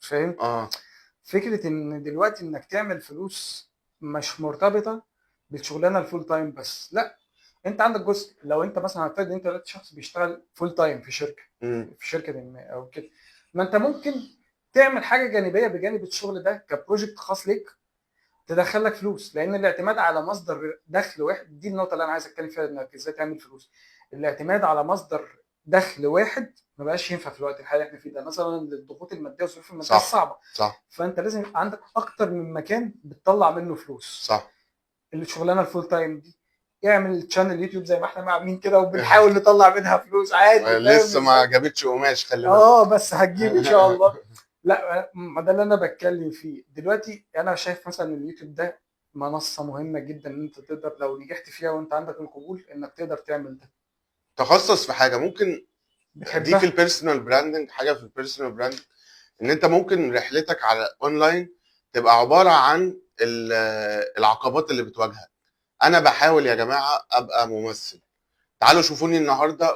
فاهم؟ اه فكره ان دلوقتي انك تعمل فلوس مش مرتبطه بالشغلانه الفول تايم بس، لا، انت عندك جزء. لو انت مثلا هتفرض ان انت دلوقتي شخص بيشتغل فول تايم في شركه، امم في شركه ما او كده، ما انت ممكن تعمل حاجه جانبيه بجانب الشغل ده كبروجكت خاص ليك تدخل لك فلوس. لان الاعتماد على مصدر دخل واحد، دي النقطه اللي انا عايز اتكلم فيها، انك ازاي تعمل فلوس. الاعتماد على مصدر دخل واحد ما بقاش ينفع في الوقت الحالي اللي احنا فيه ده، مثلا الضغوط الماديه والظروف الماديه صح الصعبه. صح فانت لازم يبقى عندك اكتر من مكان بتطلع منه فلوس. صح. الشغلانه الفول تايم دي، اعمل تشانل يوتيوب زي ما احنا عاملين كده وبنحاول نطلع منها فلوس عادي، فاهم لسه ما ازاي؟ جابتش قماش، خلي بالك. اه بس هتجيب ان شاء الله. لا، ما ده اللي انا بتكلم فيه دلوقتي. انا شايف مثلا ان اليوتيوب ده منصه مهمه جدا، ان انت تقدر لو نجحت فيها وانت عندك القبول انك تقدر تعمل ده. تخصص في حاجه ممكن. دي في بتحبها. البيرسونال براندنج، حاجه في البيرسونال براندنج، ان انت ممكن رحلتك على اونلاين تبقى عباره عن العقبات اللي بتواجهك. انا بحاول يا جماعه ابقى ممثل، تعالوا شوفوني النهارده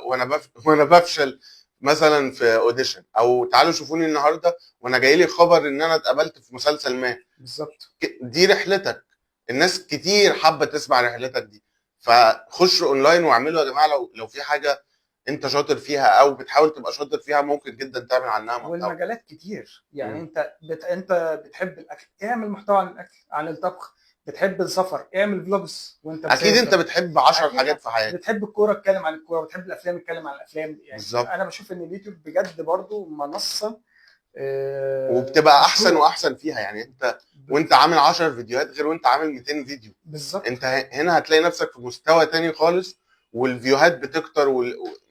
وانا بفشل مثلا في اوديشن، او تعالوا شوفوني النهارده وانا جاي لي خبر ان انا اتقبلت في مسلسل ما. بالظبط. دي رحلتك، الناس كتير حابه تسمع رحلتك دي. فخشوا اونلاين واعملوا يا جماعه، لو في حاجه انت شاطر فيها او بتحاول تبقى شاطر فيها، ممكن جدا تعمل عنها محتوى. والمجالات كتير يعني. مم. انت بتحب الاكل، اعمل محتوى عن الاكل، عن الطبخ. بتحب السفر، اعمل فلوجز وانت اكيد انت مسافر. بتحب 10 اكيد. حاجات في حياتك. بتحب الكوره، اتكلم عن الكوره. بتحب الافلام، اتكلم عن الافلام. يعني بالظبط. انا بشوف ان اليوتيوب بجد برضو منصه وبتبقى احسن مشروع. واحسن فيها، يعني انت وانت عامل 10 فيديوهات غير وانت عامل 200 فيديو. بالظبط. انت هنا هتلاقي نفسك في مستوى تاني خالص، والفيوهات بتكتر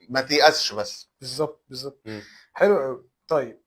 ما تيأسش بس. بالظبط. بالظبط. مم. حلو قوي. طيب